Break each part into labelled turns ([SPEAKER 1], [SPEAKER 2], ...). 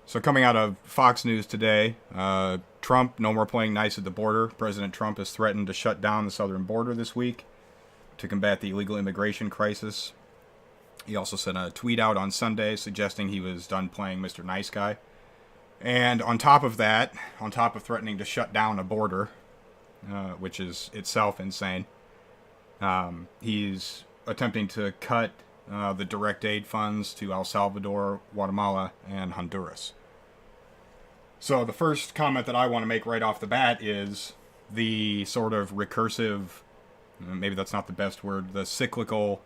[SPEAKER 1] So coming out of Fox News today, Trump no more playing nice at the border. President Trump has threatened to shut down the southern border this week to combat the illegal immigration crisis. He also sent a tweet out on Sunday suggesting he was done playing Mr. Nice Guy. And on top of that, on top of threatening to shut down a border, which is itself insane, he's attempting to cut the direct aid funds to El Salvador, Guatemala, and Honduras. So the first comment that I want to make right off the bat is the sort of recursive, maybe that's not the best word, the cyclical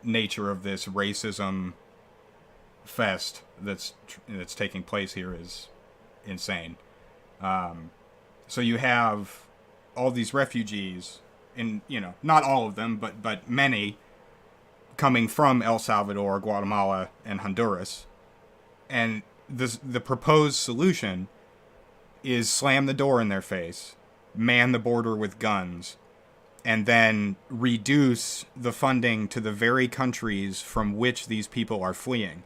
[SPEAKER 1] nature of this racism fest that's taking place here is insane. So you have all these refugees, in not all of them, but many coming from El Salvador, Guatemala, and Honduras, and the proposed solution is slam the door in their face, man the border with guns, and then reduce the funding to the very countries from which these people are fleeing,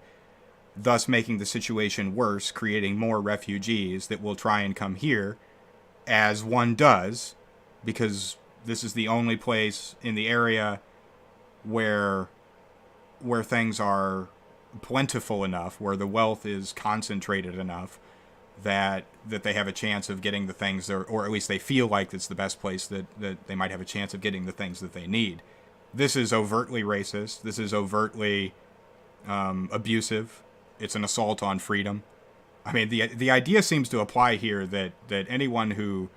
[SPEAKER 1] thus making the situation worse, creating more refugees that will try and come here, as one does, because this is the only place in the area where things are plentiful enough, where the wealth is concentrated enough that they have a chance of getting the things, or at least they feel like it's the best place that they might have a chance of getting the things that they need. This is overtly racist. This is overtly abusive. It's an assault on freedom. I mean, the idea seems to apply here that anyone who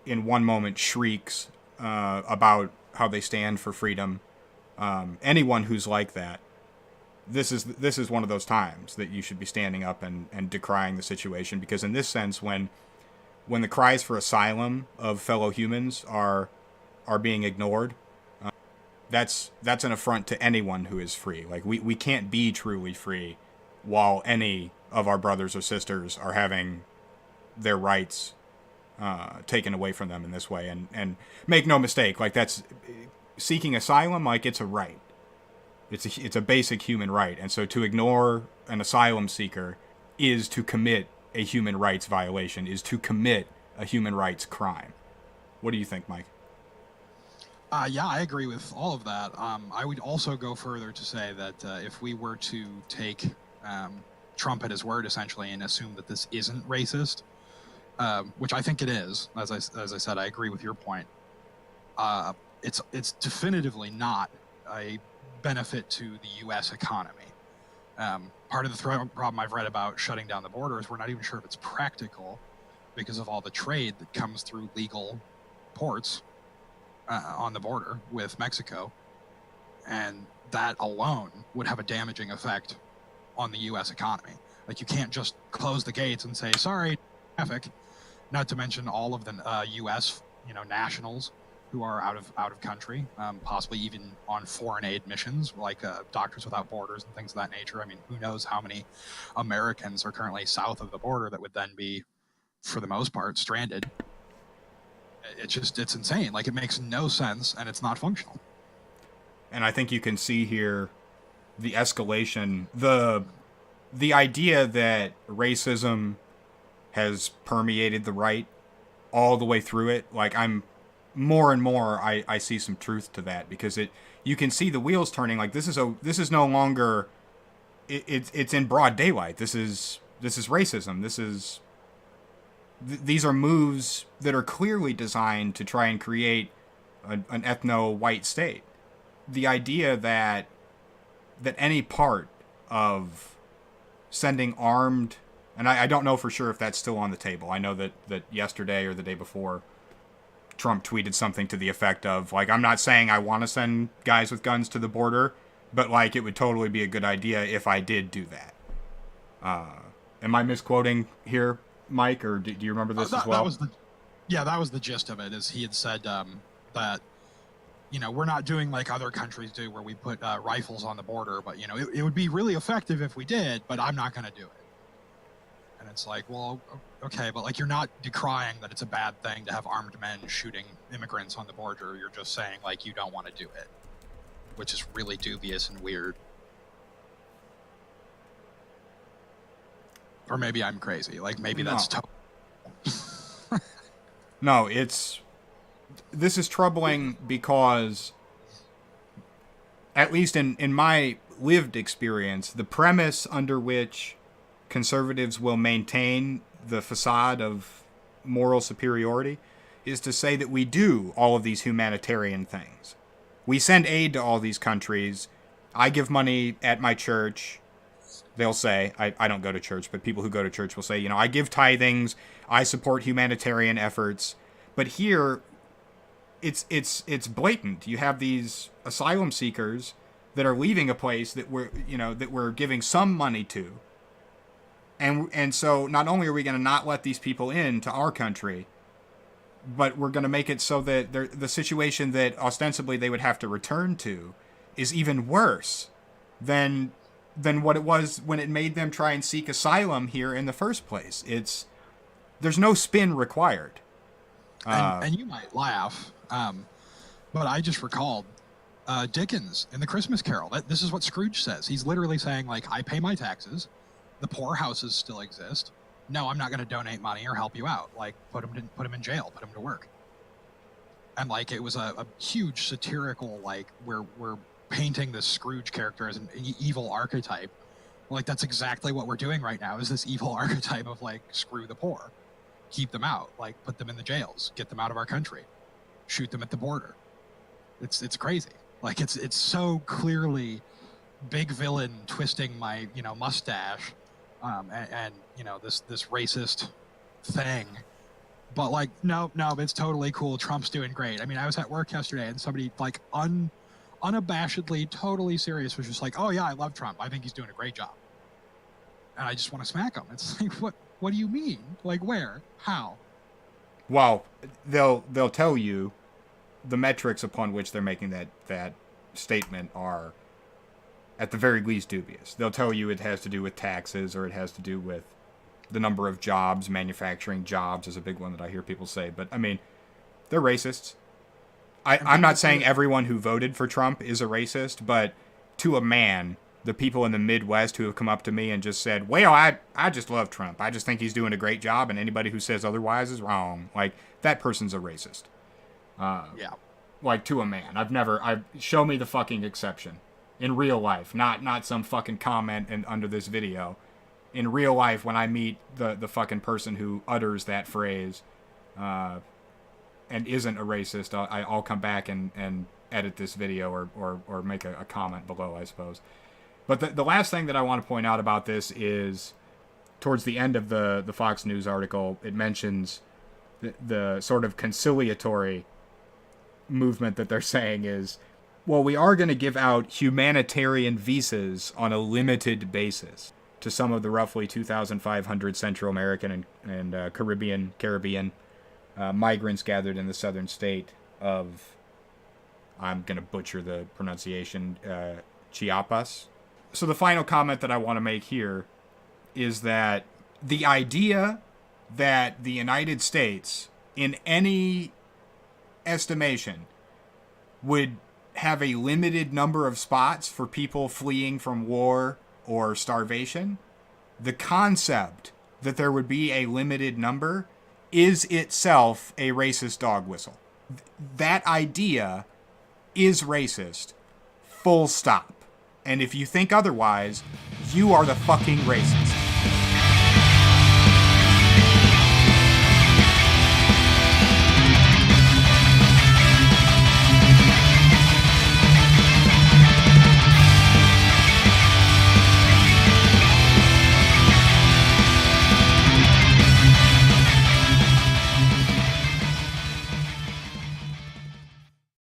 [SPEAKER 1] in one moment shrieks about how they stand for freedom, anyone who's like that, this is one of those times that you should be standing up and decrying the situation, because in this sense, when the cries for asylum of fellow humans are being ignored, that's an affront to anyone who is free. Like, we can't be truly free while any of our brothers or sisters are having their rights taken away from them in this way. And make no mistake, like, that's seeking asylum, like, it's a right. It's a basic human right. And so to ignore an asylum seeker is to commit a human rights violation, is to commit a human rights crime. What do you think, Mike?
[SPEAKER 2] Yeah, I agree with all of that. I would also go further to say that if we were to take Trump at his word, essentially, and assume that this isn't racist, which I think it is, as I said, I agree with your point. It's definitively not a benefit to the U.S. economy. Part of the problem I've read about shutting down the border is we're not even sure if it's practical because of all the trade that comes through legal ports on the border with Mexico, and that alone would have a damaging effect on the U.S. economy. Like, you can't just close the gates and say, sorry, traffic, not to mention all of the U.S. nationals who are out of country, possibly even on foreign aid missions, like Doctors Without Borders and things of that nature. I mean, who knows how many Americans are currently south of the border that would then be, for the most part, stranded. It's insane. Like, it makes no sense, and it's not functional.
[SPEAKER 1] And I think you can see here the escalation, the idea that racism has permeated the right all the way through it. Like, I'm more and more I see some truth to that, because you can see the wheels turning. Like, this is no longer it's in broad daylight. This is racism. These are moves that are clearly designed to try and create an ethno-white state. The idea that any part of sending armed, and I don't know for sure if that's still on the table. I know that yesterday or the day before, Trump tweeted something to the effect of, like, I'm not saying I want to send guys with guns to the border, but, like, it would totally be a good idea if I did do that. Am I misquoting here, Mike, or do you remember this as well?
[SPEAKER 2] That was the gist of it. Is he had said that we're not doing like other countries do, where we put rifles on the border, but it would be really effective if we did, but I'm not going to do it. And it's like, well, okay, but like, you're not decrying that it's a bad thing to have armed men shooting immigrants on the border. You're just saying, like, you don't want to do it, which is really dubious and weird. Or maybe I'm crazy. Like, maybe
[SPEAKER 1] No.
[SPEAKER 2] that's
[SPEAKER 1] No, this is troubling because, at least in my lived experience, the premise under which conservatives will maintain the facade of moral superiority is to say that we do all of these humanitarian things. We send aid to all these countries. I give money at my church. They'll say, I don't go to church, but people who go to church will say, I give tithings, I support humanitarian efforts. But here, it's blatant. You have these asylum seekers that are leaving a place that we're giving some money to. And so not only are we going to not let these people into our country, but we're going to make it so that the situation that ostensibly they would have to return to is even worse than what it was when it made them try and seek asylum here in the first place. There's no spin required.
[SPEAKER 2] and you might laugh, but I just recalled Dickens in The Christmas Carol. This is what Scrooge says. He's literally saying, like, I pay my taxes, the poor houses still exist. No, I'm not going to donate money or help you out. Like, put him in jail, put him to work. And like, it was a huge satirical, like, we're painting this Scrooge character as an evil archetype. Like, that's exactly what we're doing right now, is this evil archetype of, like, screw the poor, keep them out, like, put them in the jails, get them out of our country, shoot them at the border. It's crazy. Like, it's so clearly big villain twisting my mustache, and this racist thing. But like, no, it's totally cool. Trump's doing great. I mean, I was at work yesterday and somebody, like, unabashedly, totally serious, was just like, oh yeah, I love Trump, I think he's doing a great job. And I just want to smack him. It's like, what do you mean? Like, where? How?
[SPEAKER 1] Well, they'll tell you the metrics upon which they're making that statement are at the very least dubious. They'll tell you it has to do with taxes, or it has to do with the number of jobs. Manufacturing jobs is a big one that I hear people say. But, I mean, they're racists. I'm not saying everyone who voted for Trump is a racist, but to a man, the people in the Midwest who have come up to me and just said, well, I just love Trump. I just think he's doing a great job, and anybody who says otherwise is wrong. Like, that person's a racist.
[SPEAKER 2] Yeah.
[SPEAKER 1] Like, to a man. Show me the fucking exception. In real life, not some fucking comment under this video. In real life, when I meet the fucking person who utters that phrase, and isn't a racist, I'll come back and edit this video or make a comment below, I suppose. But the last thing that I want to point out about this is, towards the end of the Fox News article, it mentions the sort of conciliatory movement that they're saying is, well, we are going to give out humanitarian visas on a limited basis to some of the roughly 2,500 Central American and Caribbean migrants gathered in the southern state of, I'm going to butcher the pronunciation, Chiapas. So the final comment that I want to make here is that the idea that the United States, in any estimation, would have a limited number of spots for people fleeing from war or starvation, the concept that there would be a limited number is itself a racist dog whistle. That idea is racist, full stop. And if you think otherwise, you are the fucking racist.